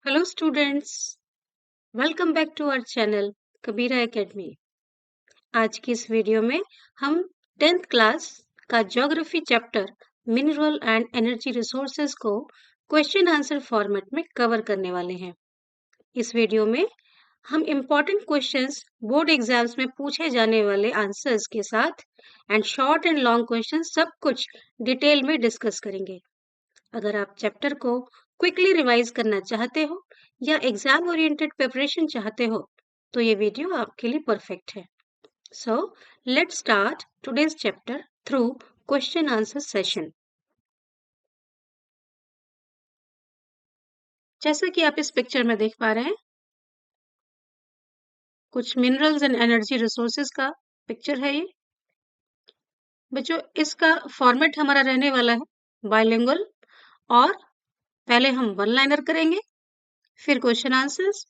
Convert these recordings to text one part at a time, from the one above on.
Hello students, welcome back to our channel Kabira academy. आज की इस वीडियो में हम 10th क्लास का geography chapter mineral and energy resources को क्वेश्चन आंसर फॉर्मेट में कवर करने वाले हैं। इस वीडियो में हम इम्पोर्टेंट क्वेश्चंस बोर्ड एग्जाम्स में पूछे जाने वाले आंसर्स के साथ and short and long question सब कुछ डिटेल में डिस्कस करेंगे। अगर आप चैप्टर को क्विकली रिवाइज करना चाहते हो या एग्जाम ओरिएंटेड प्रिपरेशन चाहते हो तो ये वीडियो आपके लिए परफेक्ट है। So let's start today's chapter through question answer session. जैसा कि आप इस पिक्चर में देख पा रहे हैं, कुछ मिनरल्स एंड एनर्जी रिसोर्सेज का पिक्चर है ये। बच्चों, इसका फॉर्मेट हमारा रहने वाला है बाइलिंगुअल, और पहले हम वन लाइनर करेंगे, फिर क्वेश्चन आंसर्स,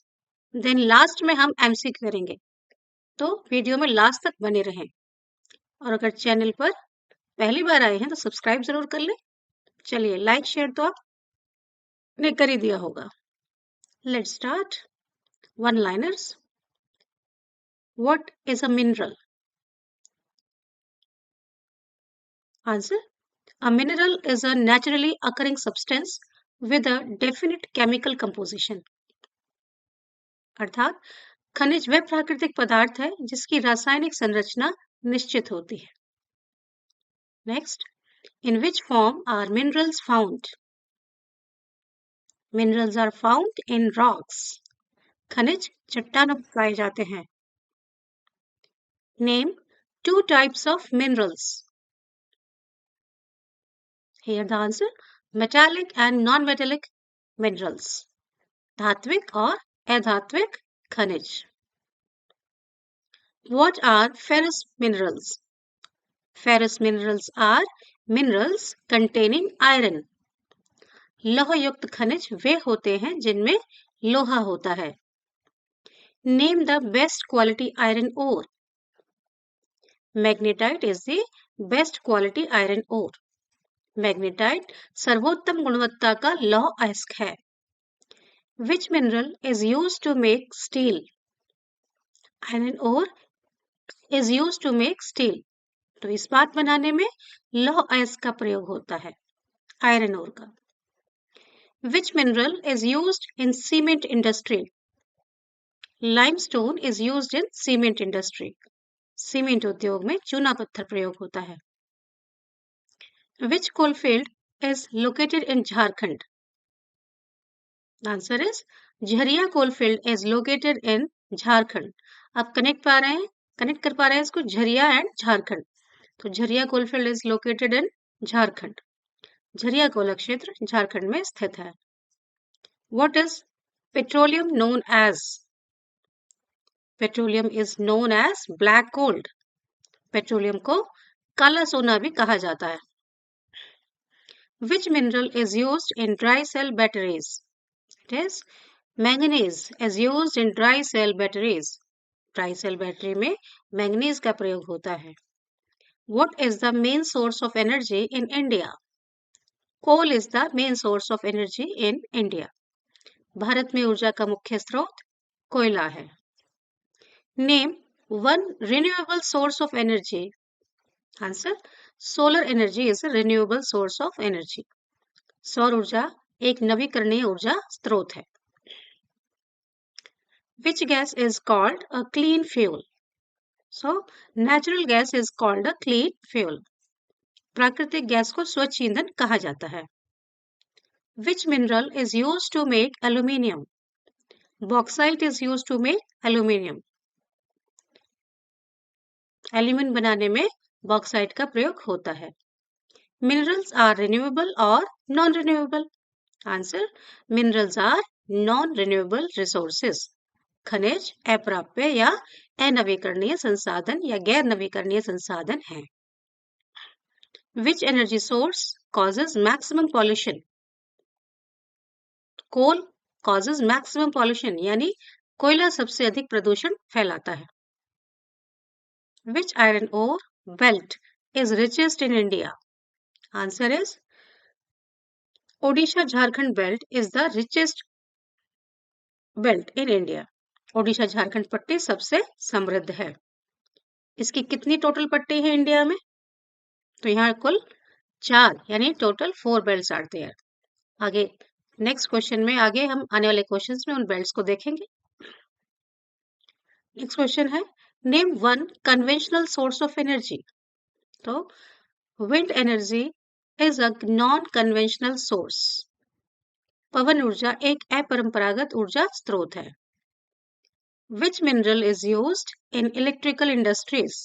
देन लास्ट में हम एमसीक्यू करेंगे। तो वीडियो में लास्ट तक बने रहें, और अगर चैनल पर पहली बार आए हैं तो सब्सक्राइब जरूर कर लें। चलिए, लाइक शेयर तो आपने कर ही दिया होगा। Let's start. One liners. What is a mineral? Answer: a mineral is a naturally occurring substance with a definite chemical composition। अर्थात खनिज वह प्राकृतिक पदार्थ है जिसकी रासायनिक संरचना निश्चित होती है। Next, in which form are minerals found? Minerals are found in rocks। खनिज चट्टानों में पाए जाते हैं। Name two types of minerals। Here the answer: metallic and non-metallic minerals। धात्विक और अधात्विक खनिज। What are ferrous minerals? Ferrous minerals are minerals containing iron। लौह युक्त खनिज वे होते हैं जिनमें लोहा होता है। Name the best quality iron ore। Magnetite is the best quality iron ore। Magnetite सर्वोत्तम गुणवत्ता का लौह अयस्क है। Which mineral is used to make steel? Iron ore is used to make steel। तो इस्पात बनाने में लौह अयस्क का प्रयोग होता है, आयरन ओर का। Which mineral is used in cement industry? Limestone is used in cement industry। Cement उद्योग में चूना पत्थर प्रयोग होता है। Which coalfield is located in Jharkhand? Answer is Jharia coalfield is located in Jharkhand. आप कनेक्ट कर पा रहे हैं इसको, झरिया एंड झारखंड। तो Jharia coalfield is located in Jharkhand. Jharia Cola क्षेत्र झारखंड में स्थित है। What is petroleum known as? Petroleum is known as black gold। Petroleum को काला सोना भी कहा जाता है। Which mineral is used in dry cell batteries? It is manganese is used in dry cell batteries। Dry cell battery में manganese का प्रयोग होता है। What is the main source of energy in India? Coal is the main source of energy in India। Bharat में ऊर्जा का मुख्य स्रोत कोयला है। Name one renewable source of energy। Answer: solar energy is a renewable source of energy। सौर ऊर्जा एक नवीकरणीय ऊर्जा स्रोत है। Which gas is called a clean fuel? So, natural gas is called a clean fuel। प्राकृतिक गैस को स्वच्छ ईंधन कहा जाता है। Which mineral is used to make aluminium? Bauxite is used to make aluminium। Aluminium बनाने में बॉक्साइट का प्रयोग होता है। Minerals are renewable or non-renewable? Answer: minerals are non-renewable resources। खनिज अप्राप्य या अनवीकरणीय संसाधन या गैर नवीकरणीय संसाधन हैं। Which energy source causes maximum pollution? Coal causes maximum pollution, यानी कोयला सबसे अधिक प्रदूषण फैलाता है। Which iron ore belt is richest in India? Answer is Odisha Jharkhand belt is the richest belt in India. Odisha Jharkhand पट्टी सबसे समृद्ध है। इसकी कितनी टोटल पट्टी है इंडिया में? तो यहाँ कुल 4 यानी टोटल 4 बेल्ट्स आर देयर। आगे नेक्स्ट क्वेश्चन में, आगे हम आने वाले क्वेश्चंस में उन बेल्ट्स को देखेंगे। नेक्स्ट क्वेश्चन है, name one conventional source of energy. तो wind energy is a non conventional source. पवन ऊर्जा एक अपरंपरागत ऊर्जा स्रोत है। Which mineral is used in electrical industries?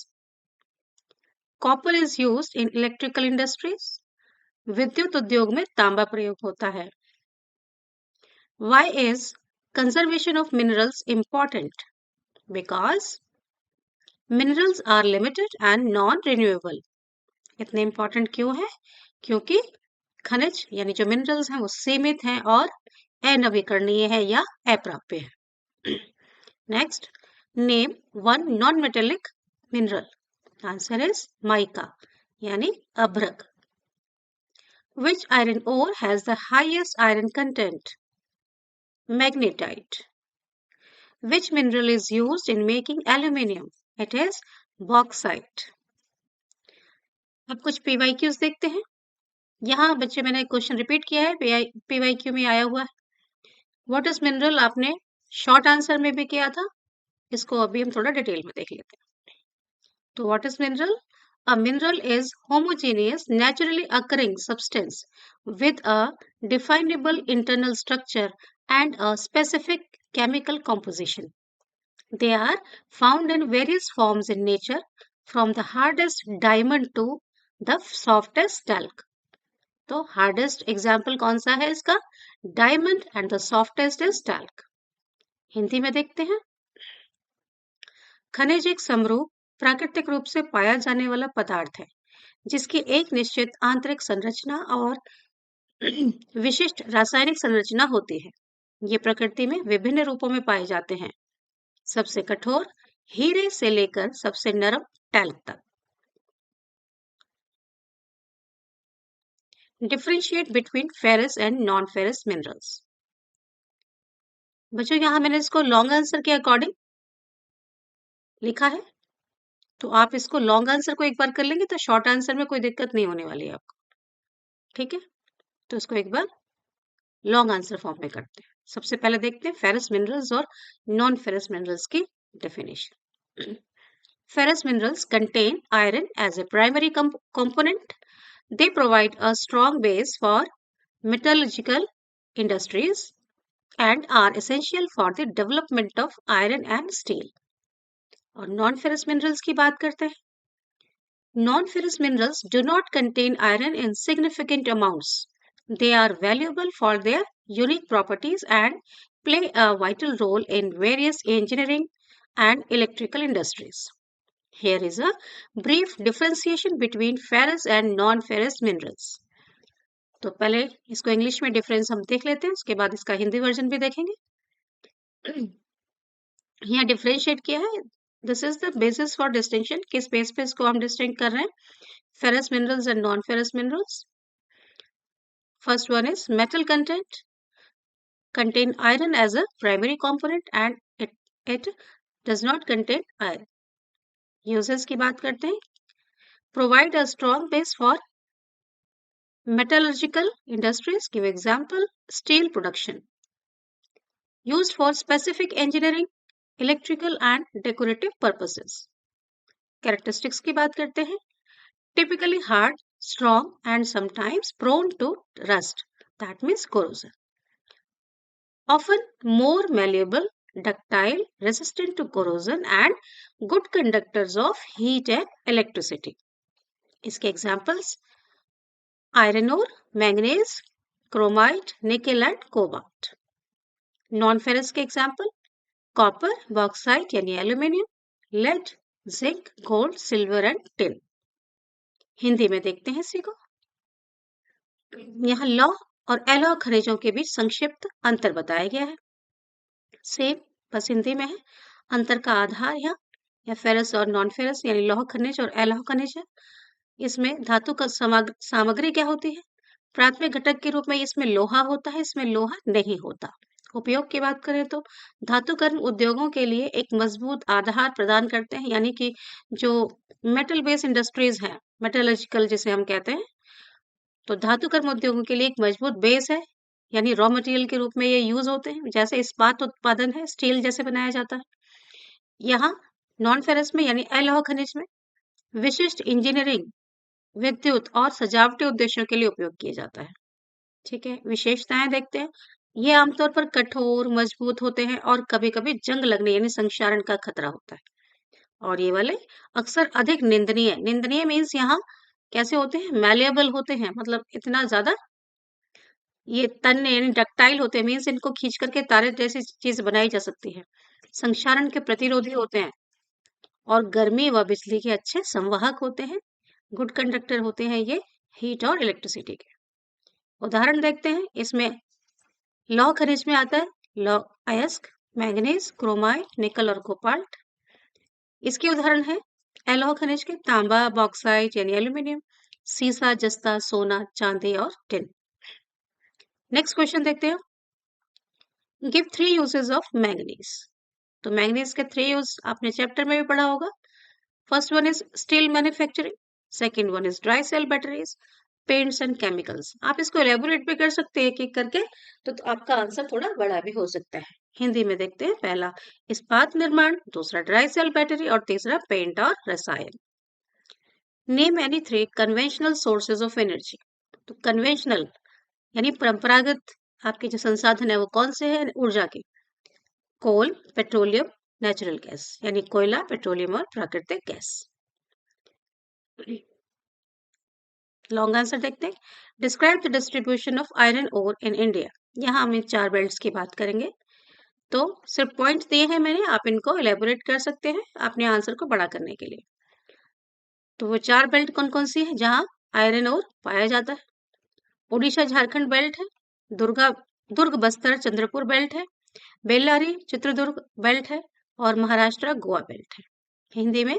Copper is used in electrical industries. विद्युत उद्योग में तांबा प्रयोग होता है। Why is conservation of minerals important? Because minerals are limited and non-renewable. इतने important क्यों है? क्योंकि खनिज यानी जो मिनरल्स हैं वो सीमित हैं और अनवीकरणीय है या अप्राप्य है। Next, name one non metallic mineral. Answer is mica यानी अभ्रक। Which iron ore has the highest iron content? Magnetite. Which mineral is used in making aluminium? It is bauxite. अब कुछ पीवाईक्यूज देखते हैं। यहाँ बच्चे मैंने क्वेश्चन रिपीट किया है, पीवाईक्यू में आया हुआ है। व्हाट इज मिनरल आपने शॉर्ट आंसर में भी किया था, इसको अभी हम थोड़ा डिटेल में देख लेते हैं। तो what is mineral? A mineral is homogeneous naturally occurring substance with a definable internal structure and a specific chemical composition. They are found in various forms in nature, from the hardest diamond to the softest talc. तो hardest example कौन सा है इसका? Diamond and the softest is talc. Hindi में देखते हैं। खनिज एक समरूप प्राकृतिक रूप से पाया जाने वाला पदार्थ है जिसकी एक निश्चित आंतरिक संरचना और विशिष्ट रासायनिक संरचना होती है। ये प्रकृति में विभिन्न रूपों में पाए जाते हैं, सबसे कठोर हीरे से लेकर सबसे नरम टैल्क तक। Differentiate between ferrous and non ferrous minerals. बच्चों यहाँ मैंने इसको लॉन्ग आंसर के अकॉर्डिंग लिखा है, तो आप इसको लॉन्ग आंसर को एक बार कर लेंगे तो शॉर्ट आंसर में कोई दिक्कत नहीं होने वाली है आपको। ठीक है, तो इसको एक बार लॉन्ग आंसर फॉर्म में करते हैं। सबसे पहले देखते हैं फेरस मिनरल्स और नॉन फेरस मिनरल्स की definition. Ferrous minerals contain iron as a primary component. They provide a strong base for metallurgical industries and are essential for the development of iron and steel. और non ferrous minerals की बात करते हैं। Non-ferrous minerals do not contain iron in significant amounts. They are valuable for their unique properties and play a vital role in various engineering and electrical industries. Here is a brief differentiation between ferrous and non-ferrous minerals. तो पहले इसको English में difference हम देख लेते हैं, उसके बाद इसका हिंदी वर्जन भी देखेंगे। यहाँ डिफरेंशिएट किया है। This is the basis for distinction, किस बेस पे इसको हम डिस्टिंक्ट कर रहे हैं, ferrous minerals and non-ferrous minerals. First one is metal content, contain iron as a primary component and it does not contain iron. Uses की बात करते हैं, provide a strong base for metallurgical industries. Give example, steel production. Used for specific engineering, electrical and decorative purposes. Characteristics की बात करते हैं, typically hard, strong and sometimes prone to rust, that means corrosion. Often more malleable, ductile, resistant to corrosion and good conductors of heat and electricity. इसके examples iron ore, manganese, chromite, nickel and cobalt. Non-ferrous के example copper, bauxite यानी aluminium, lead, zinc, gold, silver and tin. Hindi में देखते हैं इसी को। यहाँ लौह और एलॉय खनिजों के बीच संक्षिप्त अंतर बताया गया है। सेम बस हिंदी में है। अंतर का आधार या फेरस और नॉन फेरस यानी लौह खनिज और एलॉय खनिज है। इसमें धातु का सामग्री क्या होती है? प्राथमिक घटक के रूप में इसमें लोहा होता है, इसमें लोहा नहीं होता। उपयोग की बात करें तो धातुकर्म उद्योगों के लिए एक मजबूत आधार प्रदान करते हैं, यानी कि जो मेटल बेस्ड इंडस्ट्रीज हैं, मेटलर्जिकल जिसे हम कहते हैं, तो धातुकर्म उद्योगों के लिए एक मजबूत बेस है, यानी रॉ मटेरियल के रूप में ये यूज होते हैं। जैसे इस्पात उत्पादन है, स्टील जैसे बनाया जाता है। यहाँ नॉन फेरस में यानी अलौह खनिज में विशिष्ट इंजीनियरिंग, विद्युत और सजावटी उद्देश्यों के लिए उपयोग किया जाता है। ठीक है, विशेषताएं देखते हैं। ये आमतौर पर कठोर, मजबूत होते हैं और कभी-कभी जंग लगने यानी संक्षारण का खतरा होता है। और ये वाले अक्सर अधिक निंदनीय, निंदनीय मीन्स यहाँ कैसे होते हैं, मैलिएबल होते हैं, मतलब इतना ज्यादा ये तन्य यानी डक्टाइल होते हैं, मीन्स इनको खींच करके तारे जैसी चीज बनाई जा सकती है। संक्षारण के प्रतिरोधी होते हैं और गर्मी व बिजली के अच्छे संवाहक होते हैं। गुड कंडक्टर होते हैं ये हीट और इलेक्ट्रिसिटी के। उदाहरण देखते हैं, इसमें लौह खनिज में आता है लौह अयस्क, मैंगनीज, क्रोमाइट, निकल और कोबाल्ट। इसके उदाहरण है अलौह खनिज के तांबा, बॉक्साइट यानी एल्यूमिनियम, सीसा, जस्ता, सोना, चांदी और टिन। नेक्स्ट क्वेश्चन देखते हैं, गिव 3 यूजेस ऑफ मैंगनीज। तो मैंगनीज के 3 यूज आपने चैप्टर में भी पढ़ा होगा। First one is steel manufacturing, second one is dry cell batteries, paints and chemicals. आप इसको एलेबोरेट भी कर सकते हैं एक एक करके, तो आपका आंसर थोड़ा बड़ा भी हो सकता है। हिंदी में देखते हैं, पहला इस्पात निर्माण, दूसरा ड्राई सेल बैटरी और तीसरा पेंट और रसायन। Name any 3 conventional sources of energy. तो कन्वेंशनल यानी परंपरागत आपके जो संसाधन है वो कौन से हैं ऊर्जा के? कोल, पेट्रोलियम, नेचुरल गैस यानी कोयला, पेट्रोलियम और प्राकृतिक गैस। लॉन्ग आंसर देखते हैं, describe the distribution of iron ore in India. यहाँ हम 4 बेल्ट्स की बात करेंगे। तो सिर्फ पॉइंट्स दिए हैं मैंने, आप इनको एलेबोरेट कर सकते हैं अपने आंसर को बड़ा करने के लिए। तो वो 4 बेल्ट कौन कौन सी है जहाँ आयरन ओर पाया जाता है? उड़ीसा झारखंड बेल्ट है, दुर्ग बस्तर चंद्रपुर बेल्ट है, बेल्लारी चित्रदुर्ग बेल्ट है और महाराष्ट्र गोवा बेल्ट है। हिंदी में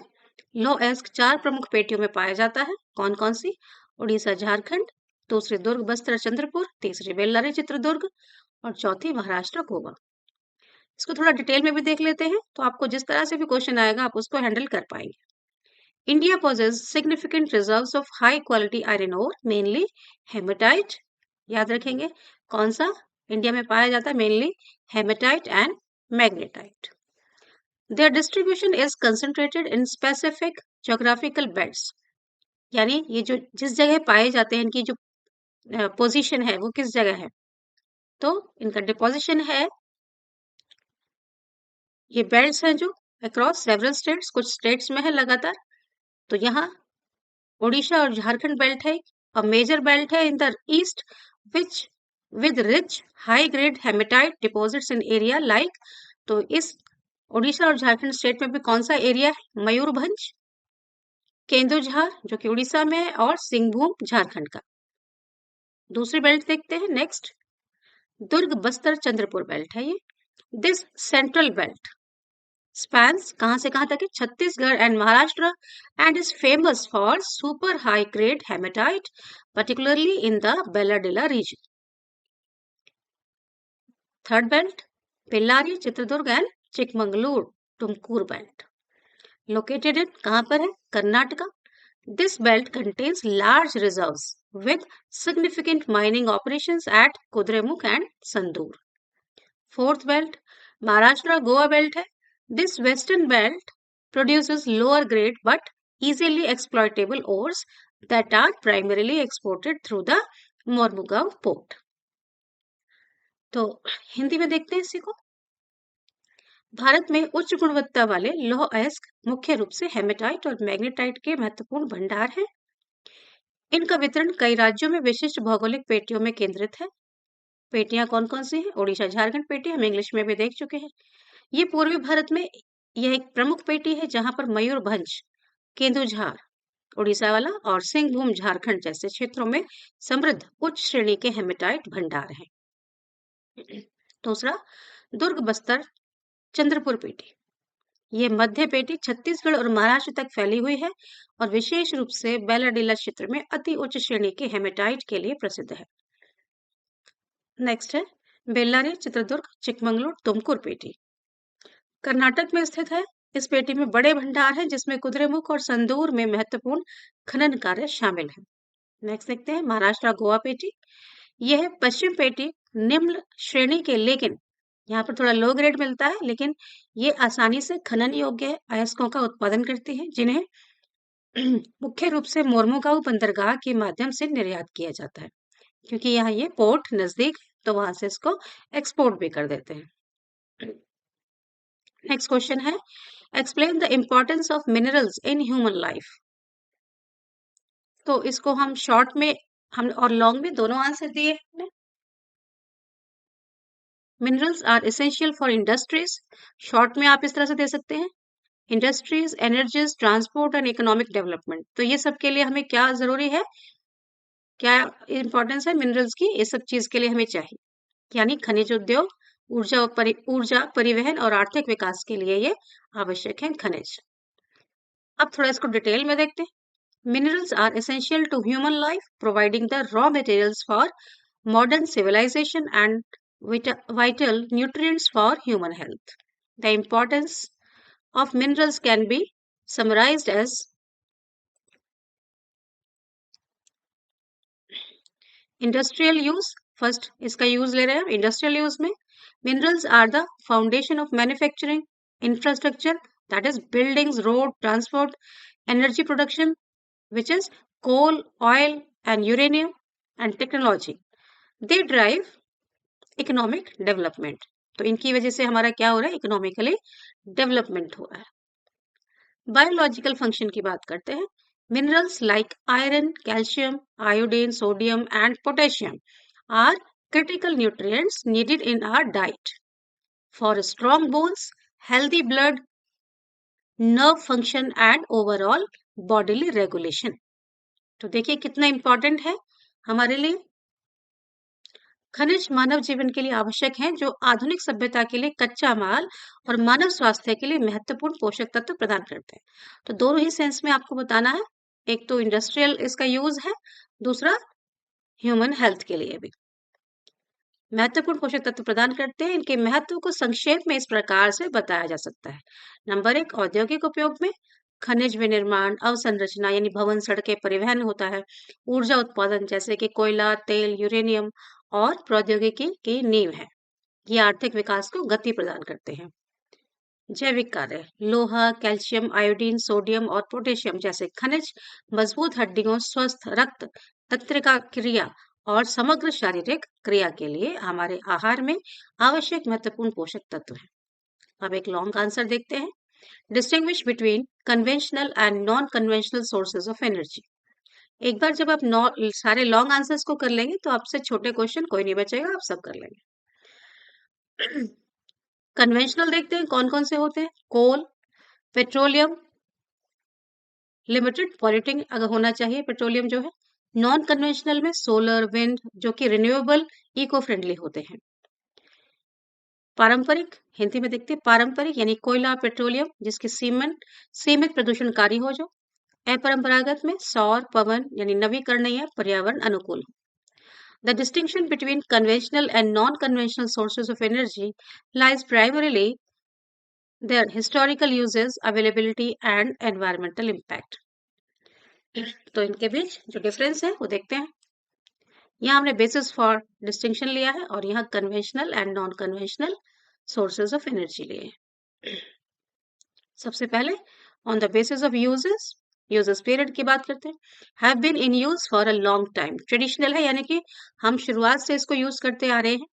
लौह अयस्क 4 प्रमुख पेटियों में पाया जाता है। कौन कौन सी? उड़ीसा झारखंड, दूसरी दुर्ग बस्तर चंद्रपुर, तीसरी बेल्लारी चित्रदुर्ग और चौथी महाराष्ट्र गोवा। इसको थोड़ा डिटेल में भी देख लेते हैं, तो आपको जिस तरह से भी क्वेश्चन आएगा आप उसको हैंडल कर पाएंगे। India possesses significant reserves of high quality iron ore, mainly hematite। याद रखेंगे कौन सा इंडिया में पाया जाता है? Mainly hematite and magnetite. Their distribution is concentrated in specific geographical belts। यानी ये जो जिस जगह पाए जाते हैं, इनकी जो पोजीशन है वो किस जगह है? तो इनका डिपोजिशन है, ये बेल्ट्स हैं जो अक्रॉस सेवरल स्टेट्स, कुछ स्टेट्स में है लगातार। तो यहाँ उड़ीसा और झारखंड बेल्ट है, और मेजर बेल्ट है in the east which with rich high grade hematite deposits in area like. तो इस उड़ीसा और झारखंड स्टेट में भी कौन सा एरिया है? मयूरभंज, केंदुझार जो कि उड़ीसा में है, और सिंहभूम झारखंड का। दूसरी बेल्ट देखते हैं, नेक्स्ट दुर्ग बस्तर चंद्रपुर बेल्ट है ये। दिस सेंट्रल बेल्ट spans कहां से कहां तक है? Chhattisgarh and Maharashtra, and is famous for super high grade hematite particularly in the Belladilla region. Third belt Bellary, Chitradurga and Chikmagalur Tumkur belt, located in कहां पर है? Karnataka. This belt contains large reserves with significant mining operations at Kudremukh and Sandur. Fourth belt Maharashtra Goa belt है। This western belt produces lower grade but easily exploitable ores that are primarily exported through the Mormugao port. तो हिंदी में देखते हैं इसी को। भारत में उच्च गुणवत्ता वाले लौह अयस्क मुख्य रूप से हेमेटाइट और मैग्नेटाइट के महत्वपूर्ण भंडार हैं। इनका वितरण कई राज्यों में विशिष्ट भौगोलिक पेटियों में केंद्रित है। पेटियां कौन कौन सी हैं? उड़ीसा झारखंड पेटी हम इंग्लिश में भी देख चुके हैं। ये पूर्वी भारत में यह एक प्रमुख पेटी है जहां पर मयूरभंज, केंदुझार उड़ीसा वाला और सिंहभूम झारखंड जैसे क्षेत्रों में समृद्ध उच्च श्रेणी के हेमेटाइट भंडार हैं। दूसरा दुर्ग बस्तर चंद्रपुर पेटी, ये मध्य पेटी छत्तीसगढ़ और महाराष्ट्र तक फैली हुई है और विशेष रूप से बेलाडीला क्षेत्र में अति उच्च श्रेणी के हेमेटाइट के लिए प्रसिद्ध है। नेक्स्ट है बेल्लारी, चित्रदुर्ग, चिकमंगलूर, तुमकुर पेटी कर्नाटक में स्थित है। इस पेटी में बड़े भंडार हैं जिसमें कुद्रेमुख और संदूर में महत्वपूर्ण खनन कार्य शामिल है। नेक्स्ट देखते हैं महाराष्ट्र गोवा पेटी। यह पश्चिम पेटी निम्न श्रेणी के, लेकिन यहाँ पर थोड़ा लो ग्रेड मिलता है, लेकिन ये आसानी से खनन योग्य अयस्कों का उत्पादन करती है जिन्हें मुख्य रूप से मोरमुगांव बंदरगाह के माध्यम से निर्यात किया जाता है, क्योंकि यहाँ ये पोर्ट नजदीक है, तो वहां से इसको एक्सपोर्ट भी कर देते हैं। नेक्स्ट क्वेश्चन है explain the importance of minerals in human life. तो इसको हम शॉर्ट में हम और लॉन्ग में दोनों आंसर दिए हैं। Minerals are essential for industries, short में आप इस तरह से दे सकते हैं industries, energies, transport and economic development. तो ये सब के लिए हमें क्या जरूरी है, क्या इंपॉर्टेंस है मिनरल्स की, ये सब चीज के लिए हमें चाहिए, यानी खनिज उद्योग, ऊर्जा परिवहन और आर्थिक विकास के लिए ये आवश्यक है खनिज। अब थोड़ा इसको डिटेल में देखते हैं। Minerals are essential to human life, providing the raw materials for modern civilization and vital nutrients for human health. The importance of minerals can be summarized as industrial use. First, इसका use ले रहे हैं industrial use में। Minerals are the foundation of manufacturing infrastructure, that is buildings, road, transport, energy production which is coal, oil and uranium, and technology. They drive economic development. तो इनकी वजह से हमारा क्या हो रहा है, इकोनॉमिकली डेवलपमेंट हो रहा है। बायोलॉजिकल फंक्शन की बात करते हैं। Minerals like iron, calcium, iodine, sodium and potassium are critical nutrients needed in our diet for strong bones, healthy blood, nerve function and overall bodily regulation. तो देखिए कितना इंपॉर्टेंट है हमारे लिए। खनिज मानव जीवन के लिए आवश्यक हैं, जो आधुनिक सभ्यता के लिए कच्चा माल और मानव स्वास्थ्य के लिए महत्वपूर्ण पोषक तत्व प्रदान करते हैं। तो दोनों ही सेंस में आपको बताना है, एक तो इंडस्ट्रियल इसका यूज है, दूसरा ह्यूमन हेल्थ के लिए भी महत्वपूर्ण पोषक तत्व प्रदान करते हैं। इनके महत्व को संक्षेप में इस प्रकार से बताया जा सकता है। नंबर 1, औद्योगिक उपयोग में खनिज विनिर्माण, अवसंरचना यानी भवन, सड़कें, परिवहन होता है। ऊर्जा उत्पादन जैसे कि कोयला, तेल, यूरेनियम और प्रौद्योगिकी की नींव है। ये आर्थिक विकास को गति प्रदान करते हैं। जैविक कार्य, लोहा, कैल्शियम, आयोडीन, सोडियम और पोटेशियम जैसे खनिज मजबूत हड्डियों, स्वस्थ रक्त तंत्रिका क्रिया और समग्र शारीरिक क्रिया के लिए हमारे आहार में आवश्यक महत्वपूर्ण पोषक तत्व हैं। अब एक लॉन्ग आंसर देखते हैं। Distinguish between conventional and non conventional sources of energy. एक बार जब आप सारे लॉन्ग आंसर्स को कर लेंगे तो आपसे छोटे क्वेश्चन कोई नहीं बचेगा, आप सब कर लेंगे। कन्वेंशनल देखते हैं कौन कौन से होते हैं। कोल, पेट्रोलियम, लिमिटेड पॉल्यूटिंग अगर होना चाहिए पेट्रोलियम जो है। नॉन कन्वेंशनल में सोलर, विंड जो कि रिन्यूएबल, इको फ्रेंडली होते हैं। पारंपरिक, हिंदी में देखते हैं पारंपरिक यानी कोयला, पेट्रोलियम जिसकी सीमित प्रदूषणकारी हो। जो अपरंपरागत में सौर, पवन यानी नवीकरणीय, पर्यावरण अनुकूल हो। The distinction between conventional and non-conventional sources of energy lies primarily their historical uses, availability and environmental impact. तो इनके बीच जो डिफरेंस है वो देखते हैं। यहाँ हमने बेसिस फॉर डिस्टिंक्शन लिया है और यहाँ conventional and non conventional sources of energy लिए हैं। सबसे पहले on the basis of uses period की बात करते हैं। Have been in use for a long time, traditional है यानी कि हम शुरुआत से इसको यूज करते आ रहे हैं।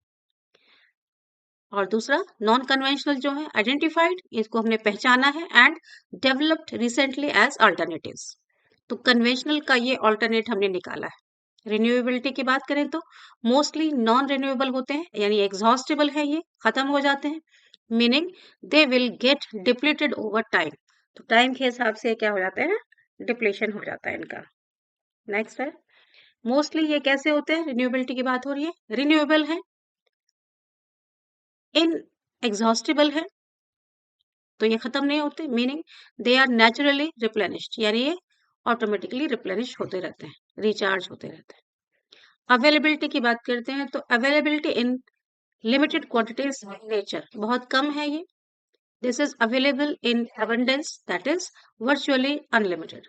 और दूसरा नॉन कन्वेंशनल जो है आइडेंटिफाइड, इसको हमने पहचाना है, and developed recently as alternatives. तो कन्वेंशनल का ये अल्टरनेट हमने निकाला है। रिन्यूएबिलिटी की बात करें तो मोस्टली नॉन रिन्यूएबल होते हैं, यानी एग्जॉस्टेबल है, ये खत्म हो जाते हैं, meaning they will get depleted over time. तो टाइम के हिसाब से क्या हो जाते हैं, डिप्लीशन हो जाता है इनका। नेक्स्ट है मोस्टली ये कैसे होते हैं, रिन्यूएबिलिटी की बात हो रही है, रिन्यूएबल है, इन एग्जॉस्टेबल है तो ये खत्म नहीं होते, meaning they are naturally replenished, यानी ये ऑटोमेटिकली रिप्लेनिश होते रहते हैं, रिचार्ज होते रहते हैं। अवेलेबिलिटी की बात करते हैं तो availability in limited quantities in nature, बहुत कम है ये. This is available in abundance, that is virtually unlimited.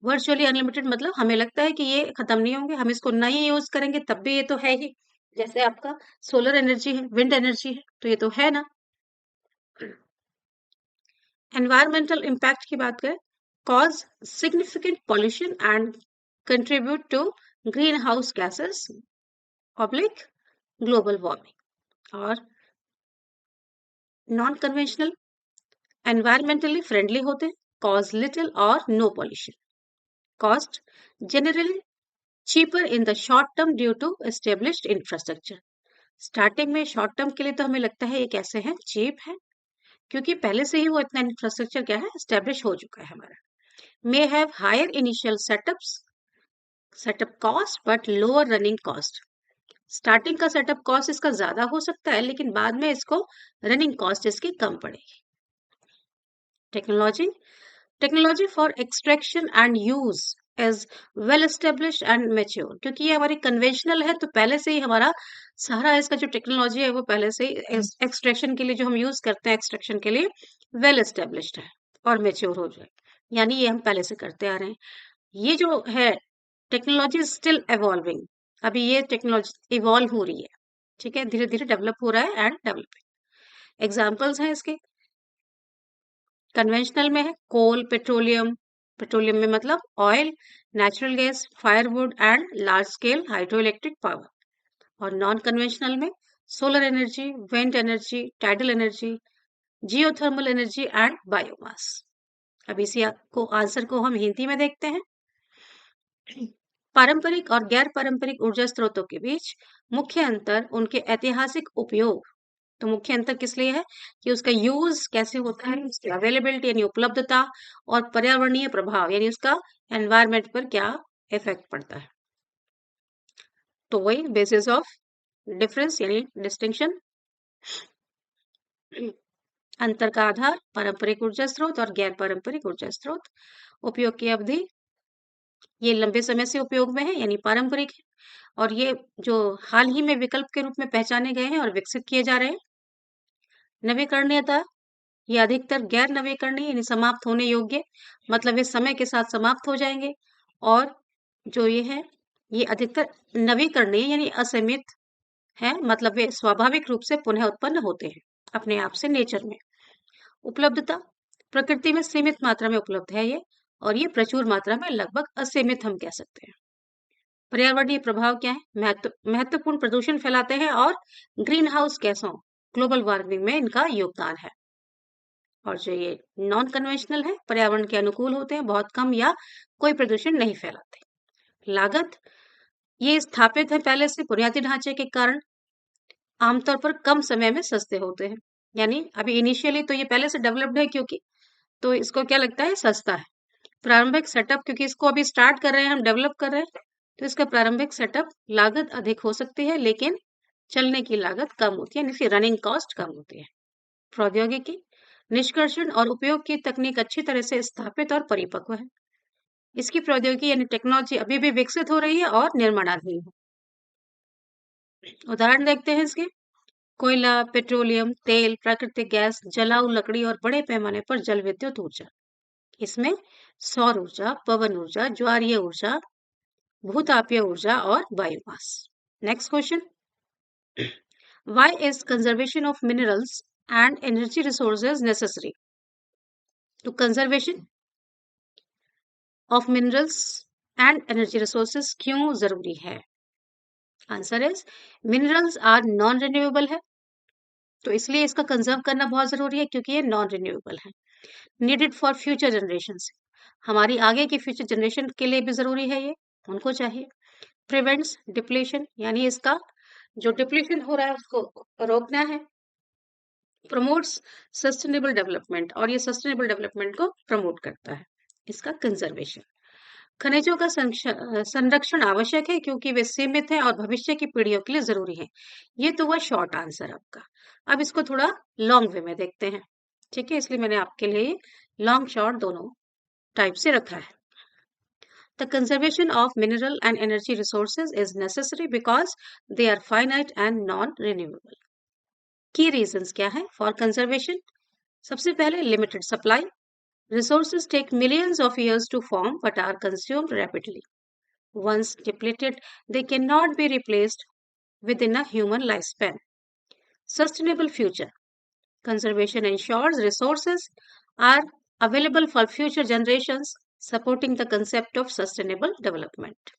Virtually unlimited मतलब हमें लगता है कि ये खत्म नहीं होंगे, हम इसको नहीं यूज करेंगे तब भी ये तो है ही. जैसे आपका सोलर एनर्जी है, विंड एनर्जी है, तो ये तो है ना. एनवायरमेंटल इम्पैक्ट की बात करें, cause significant pollution and contribute to green house gases oblique global warming. और नॉन कन्वेंशनल एनवायरमेंटली फ्रेंडली होते हैं, cause little or no pollution, cost generally cheaper in the short term due to established infrastructure. Starting में short term के लिए तो हमें लगता है ये कैसे है, चीप है, क्योंकि पहले से ही वो इतना इंफ्रास्ट्रक्चर क्या है, एस्टेब्लिश हो चुका है हमारा. May have higher initial setup cost but lower running cost. Starting का सेटअप कॉस्ट इसका ज्यादा हो सकता है, लेकिन बाद में इसको रनिंग कॉस्ट इसकी कम पड़ेगी. Technology for extraction and use is well establish and mature. क्योंकि ये हमारी कन्वेंशनल है, तो पहले से ही हमारा सारा इसका जो टेक्नोलॉजी है वो पहले से ही एक्सट्रैक्शन के लिए जो हम यूज करते हैं, एक्सट्रैक्शन के लिए वेल एस्टेब्लिश्ड है और मेच्योर हो जाए, यानी ये हम पहले से करते आ रहे हैं. ये जो है टेक्नोलॉजी स्टिल एवॉल्विंग, अभी ये टेक्नोलॉजी इवॉल्व हो रही है, ठीक है, धीरे धीरे डेवलप हो रहा है एंड डेवलपिंग. एग्जाम्पल्स हैं इसके. कन्वेंशनल में है कोल, पेट्रोलियम, पेट्रोलियम में मतलब oil, natural gas, firewood and large scale hydro electric power. और नॉन कन्वेंशनल में solar energy, wind energy, tidal energy, geothermal energy and biomass. अब इसी को आंसर को हम हिंदी में देखते हैं. पारंपरिक और गैर पारंपरिक ऊर्जा स्रोतों के बीच मुख्य अंतर उनके ऐतिहासिक उपयोग. तो मुख्य अंतर किस लिए है कि उसका यूज कैसे होता है, उसकी अवेलेबिलिटी यानी उपलब्धता, और पर्यावरणीय प्रभाव यानी उसका एनवायरमेंट पर क्या इफेक्ट पड़ता है. तो वही बेसिस ऑफ डिफरेंस यानी डिस्टिंक्शन. अंतर का आधार पारंपरिक ऊर्जा स्रोत और गैर पारंपरिक ऊर्जा स्रोत. उपयोग की अवधि, ये लंबे समय से उपयोग में है यानी पारंपरिक है, और ये जो हाल ही में विकल्प के रूप में पहचाने गए हैं और विकसित किए जा रहे हैं. नवीकरणीयता, ये अधिकतर गैर नवीकरणीय यानी समाप्त होने योग्य, मतलब वे समय के साथ समाप्त हो जाएंगे. और जो ये है ये अधिकतर नवीकरणीय यानी असीमित है, मतलब वे स्वाभाविक रूप से पुनः उत्पन्न होते हैं अपने आप से नेचर में. उपलब्धता, प्रकृति में सीमित मात्रा में उपलब्ध है ये, और ये प्रचुर मात्रा में लगभग असीमित हम कह सकते हैं. पर्यावरणीय प्रभाव क्या है, महत्वपूर्ण प्रदूषण फैलाते हैं और ग्रीन हाउस गैसों ग्लोबल वार्मिंग में इनका योगदान है. और जो ये नॉन कन्वेंशनल है, पर्यावरण के अनुकूल होते हैं, बहुत कम या कोई प्रदूषण नहीं फैलाते. लागत, ये स्थापित है पहले से बुनियादी ढांचे के कारण, आमतौर पर कम समय में सस्ते होते हैं. यानी अभी इनिशियली तो ये पहले से डेवलप्ड है, क्योंकि तो इसको क्या लगता है, सस्ता है. प्रारंभिक सेटअप, क्योंकि इसको अभी स्टार्ट कर रहे हैं हम, डेवलप कर रहे हैं, तो इसका प्रारंभिक सेटअप लागत अधिक हो सकती है, लेकिन चलने की लागत कम होती है, यानी रनिंग कॉस्ट कम होती है. प्रौद्योगिकी, निष्कर्षण और उपयोग की तकनीक अच्छी तरह से स्थापित और परिपक्व है. इसकी प्रौद्योगिकी यानी टेक्नोलॉजी अभी भी विकसित हो रही है और निर्माणाधीन है. उदाहरण देखते हैं इसके. कोयला, पेट्रोलियम, तेल, प्राकृतिक गैस, जलाऊ लकड़ी और बड़े पैमाने पर जल विद्युत ऊर्जा. इसमें सौर ऊर्जा, पवन ऊर्जा, ज्वारीय ऊर्जा, भूतापीय ऊर्जा और biomass. Next question. Why is conservation of minerals and energy resources necessary. तो conservation of minerals and energy resources क्यों जरूरी है. Answer is minerals are non renewable है, तो इसलिए इसका कंजर्व करना बहुत जरूरी है, क्योंकि ये नॉन रिन्यूएबल है. नीडेड फॉर फ्यूचर जनरेशन, हमारी आगे की फ्यूचर जनरेशन के लिए भी जरूरी है, ये उनको चाहिए. प्रिवेंट्स डिप्लेशन, यानी इसका जो डिप्लेशन हो रहा है उसको रोकना है. प्रमोट्स सस्टेनेबल डेवलपमेंट, और ये सस्टेनेबल डेवलपमेंट को प्रमोट करता है, इसका कंजर्वेशन. खनिजों का संरक्षण आवश्यक है, क्योंकि वे सीमित हैं और भविष्य की पीढ़ियों के लिए जरूरी है. ये तो हुआ शॉर्ट आंसर आपका. अब इसको थोड़ा लॉन्ग वे में देखते हैं, ठीक है, इसलिए मैंने आपके लिए लॉन्ग शॉर्ट दोनों टाइप से रखा है. The conservation of mineral and energy resources is necessary because they are finite and non-renewable. Key reasons क्या है for conservation? सबसे पहले limited supply. Resources take millions of years to form but are consumed rapidly. Once depleted, they cannot be replaced within a human lifespan. Sustainable future. Conservation ensures resources are available for future generations, supporting the concept of sustainable development.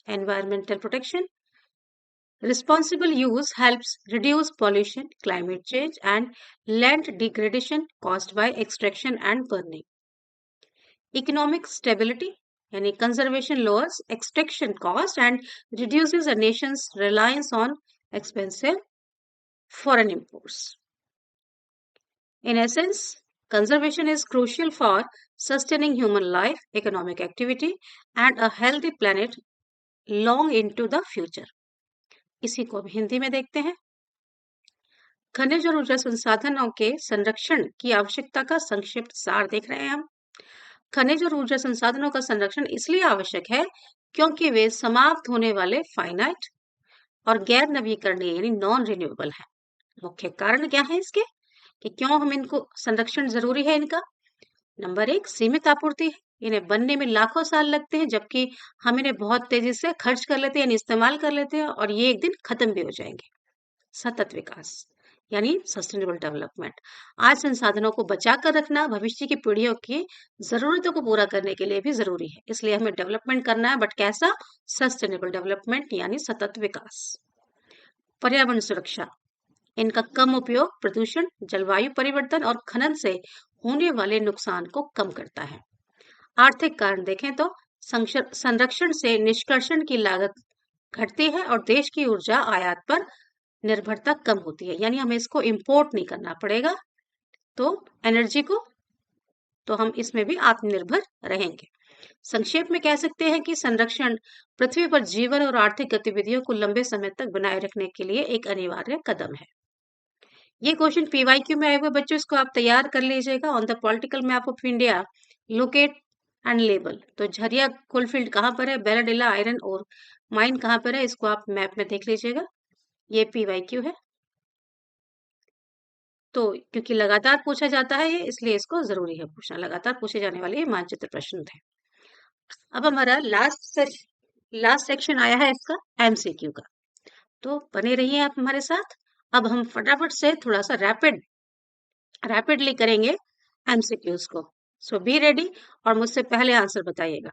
Environmental protection. Responsible use helps reduce pollution, climate change, and land degradation caused by extraction and burning. Economic stability, yani conservation lowers extraction cost and reduces a nation's reliance on expensive foreign imports. In essence, conservation is crucial for sustaining human life, economic activity, and a healthy planet long into the future. इसी को अब हिंदी में देखते हैं। खनिज और ऊर्जा संसाधनों के संरक्षण की आवश्यकता का संक्षिप्त सार देख रहे हैं हम। खनिज और ऊर्जा संसाधनों का संरक्षण इसलिए आवश्यक है क्योंकि वे समाप्त होने वाले फाइनाइट और गैर नवीकरणीय यानी नॉन रिन्यूएबल है। मुख्य कारण क्या है इसके कि क्यों हम इनको संरक्षण जरूरी है इनका? नंबर 1, सीमित आपूर्ति है। इन्हें बनने में लाखों साल लगते हैं जबकि हम इन्हें बहुत तेजी से खर्च कर लेते हैं यानी इस्तेमाल कर लेते हैं और ये एक दिन खत्म भी हो जाएंगे। सतत विकास यानी सस्टेनेबल डेवलपमेंट। आज संसाधनों को बचा कर रखना भविष्य की पीढ़ियों की जरूरतों को पूरा करने के लिए भी जरूरी है, इसलिए हमें डेवलपमेंट करना है, बट कैसा? सस्टेनेबल डेवलपमेंट यानी सतत विकास। पर्यावरण सुरक्षा, इनका कम उपयोग प्रदूषण, जलवायु परिवर्तन और खनन से होने वाले नुकसान को कम करता है। आर्थिक कारण देखें तो संरक्षण से निष्कर्षण की लागत घटती है और देश की ऊर्जा आयात पर निर्भरता कम होती है, यानी हमें इसको इंपोर्ट नहीं करना पड़ेगा, तो एनर्जी को तो हम इसमें भी आत्मनिर्भर रहेंगे। संक्षेप में कह सकते हैं कि संरक्षण पृथ्वी पर जीवन और आर्थिक गतिविधियों को लंबे समय तक बनाए रखने के लिए एक अनिवार्य कदम है। ये क्वेश्चन पीवाईक्यू में आए हुए बच्चों, इसको आप तैयार कर लीजिएगा। On the political map of India locate and label, तो झरिया कोलफील्ड कहाँ पर है, बेलाडेला आयरन और माइन कहाँ पर है, इसको आप मैप में देख लीजिएगा। ये पीवाईक्यू है, तो क्योंकि लगातार पूछा जाता है ये, इसलिए इसको जरूरी है पूछना, लगातार पूछे जाने वाले ये मानचित्र प्रश्न थे। अब हमारा लास्ट सेक्शन आया है इसका एमसीक्यू का, तो बने रहिए आप हमारे साथ। अब हम फटाफट से थोड़ा सा रैपिडली करेंगे एमसीक्यूज को, सो बी रेडी और मुझसे पहले आंसर बताइएगा।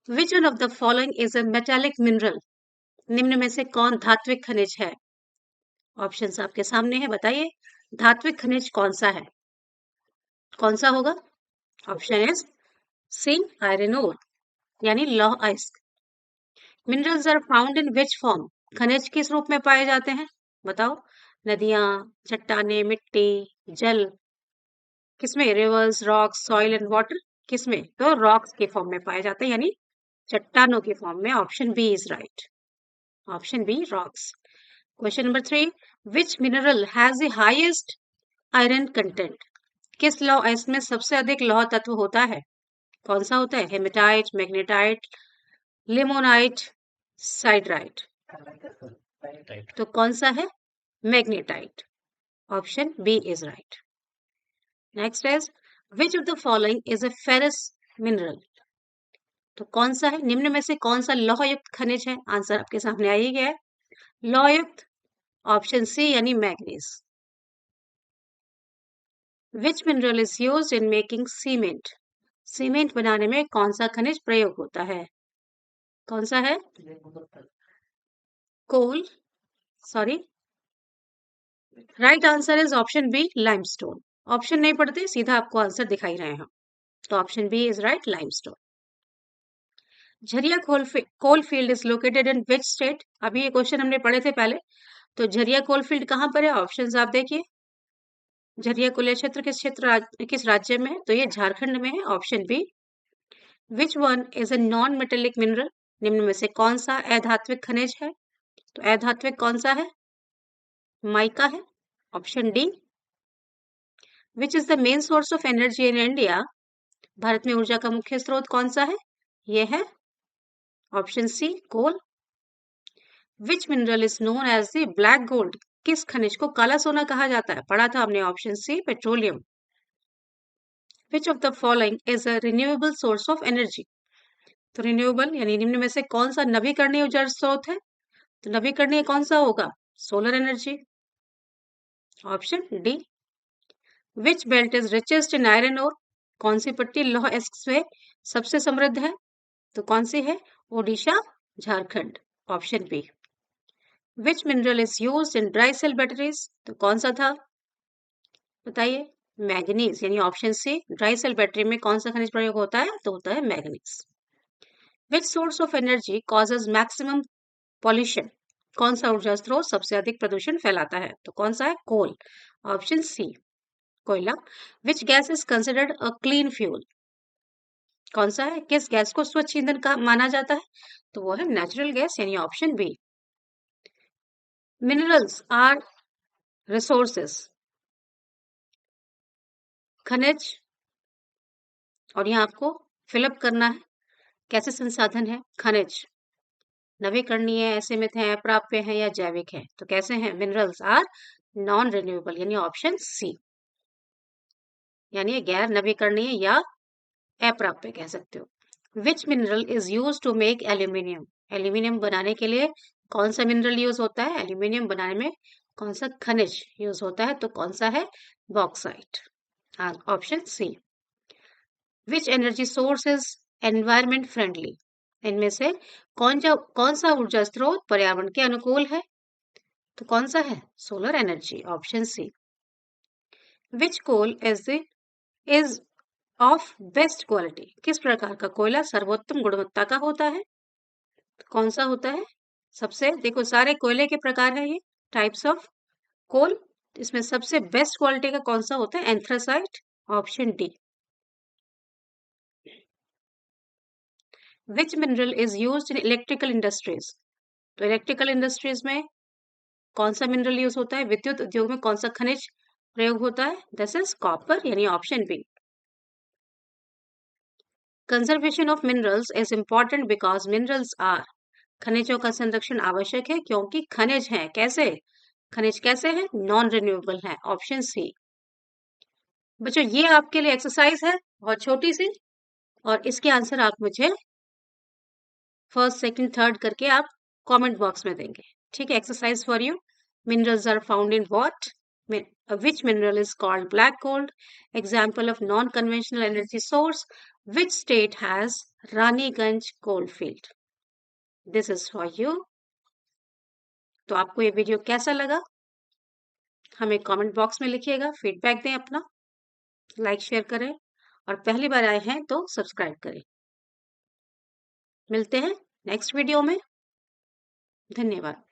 Which one of the following is a metallic mineral, निम्न में से कौन धात्विक खनिज है? ऑप्शंस आपके सामने है, बताइए धात्विक खनिज कौन सा है, कौन सा होगा? Option is C iron ore यानी लौह अयस्क। Minerals are found in which form, खनिज किस रूप में पाए जाते हैं बताओ? नदियां, चट्टाने, मिट्टी, जल, किसमें? Reverse, rocks, soil and water, किसमें? तो रॉक्स के फॉर्म में पाए जाते हैं यानी चट्टानों के फॉर्म में। Option B is right, option B rocks. Question number 3, which mineral has the highest iron content, किस लौह अयस्क में सबसे अधिक लौह तत्व होता है? कौन सा होता है? हेमेटाइट, मैग्नेटाइट, लिमोनाइट, साइडराइट, तो कौन सा है? Magnetite, option B is right. Next is which of the following is a ferrous mineral, तो कौन सा है, निम्न में से कौन सा लौहयुक्त खनिज है? आंसर आपके सामने आ ही गया है, लौहयुक्त, ऑप्शन सी यानी manganese. Which mineral is used in making cement, cement बनाने में कौन सा खनिज प्रयोग होता है? कौन सा है? Coal, sorry, right answer is option B limestone. Option नहीं पढ़ते, सीधा आपको आंसर दिखाई रहे हैं, तो option B is right, limestone. Jharia coalfield is located in which state, अभी ये क्वेश्चन हमने पढ़े थे पहले, तो झरिया कोलफील्ड कहाँ पर है? ऑप्शंस आप देखिए, झरिया कोयला क्षेत्र किस राज्य में है? तो ये झारखंड में है, option B. Which one is a non metallic mineral, निम्न में से कौन सा अधात्विक खनिज है? तो अधात्विक कौन सा है? माइका है, option D. Which is the main source of energy in India, Bharat में ऊर्जा का मुख्य स्रोत कौन सा है? ये है option C coal. Which mineral is known as the black gold? किस खनिज को काला सोना कहा जाता है? पढ़ा था हमने option C petroleum. Which of the following is a renewable source of energy? तो रिन्यूएबल यानी निम्न में से कौन सा नवीकरणीय ऊर्जा स्रोत है? तो नवीकरणीय कौन सा होगा? Solar energy, option D. Which belt is richest in iron ore? कौन सी पट्टी लौह अयस्क से सबसे समृद्ध है? तो कौन सी है? Odisha, Jharkhand, option B. Which mineral is used in dry cell batteries? तो कौन सा था? बताइए। मैग्नीज यानी option C. Dry cell battery में कौन सा खनिज प्रयोग होता है? तो होता है manganese. Which source of energy causes maximum pollution? कौन सा ऊर्जा स्रोत सबसे अधिक प्रदूषण फैलाता है? तो कौन सा है? कोल, ऑप्शन सी, कोयला। Which gas is considered a clean fuel? कौन सा है? किस गैस को स्वच्छ ईंधन का माना जाता है? तो वो है नेचुरल गैस यानी option B. Minerals are resources, खनिज, और यहाँ आपको फिलअप करना है कैसे संसाधन है? खनिज नवीकरणीय, असीमित है, अप्राप्य है या जैविक है? तो कैसे हैं? मिनरल्स आर नॉन रिन्यूएबल यानी ऑप्शन सी, यानी गैर नवीकरणीय या अप्राप्य कह सकते हो। Which mineral is use to make aluminium? Aluminium बनाने के लिए कौन सा मिनरल यूज होता है? एल्यूमिनियम बनाने में कौन सा खनिज यूज होता है? तो कौन सा है? Bauxite, option C. Which energy source is environment friendly? इनमें से कौन सा ऊर्जा स्रोत पर्यावरण के अनुकूल है? तो कौन सा है? Solar energy, option C. Which coal is of best quality? किस प्रकार का कोयला सर्वोत्तम गुणवत्ता का होता है? तो कौन सा होता है? सबसे देखो सारे कोयले के प्रकार है ये, टाइप्स ऑफ कोल, इसमें सबसे बेस्ट क्वालिटी का कौन सा होता है? Anthracite, option D. Which mineral is used in electrical industries? तो इलेक्ट्रिकल इंडस्ट्रीज में कौन सा मिनरल यूज होता है? विद्युत उद्योग में कौन सा खनिज प्रयोग होता है? दिस इज कॉपर यानी option B. Conservation of minerals is important because minerals are, खनिजों का संरक्षण आवश्यक है क्योंकि खनिज हैं कैसे? खनिज कैसे हैं? नॉन रिन्यूएबल है, ऑप्शन सी। बच्चों ये आपके लिए एक्सरसाइज है बहुत छोटी सी, और इसके आंसर आप मुझे फर्स्ट सेकंड थर्ड करके आप कमेंट बॉक्स में देंगे, ठीक है? Exercise for you. Minerals are found in what? Which mineral is called black gold? Example of non-conventional energy source. Which state has Raniganj coalfield? This is for you. तो आपको ये video कैसा लगा हमें कमेंट बॉक्स में लिखिएगा, feedback दें अपना, लाइक शेयर करें, और पहली बार आए हैं तो सब्सक्राइब करें। मिलते हैं नेक्स्ट वीडियो में। धन्यवाद।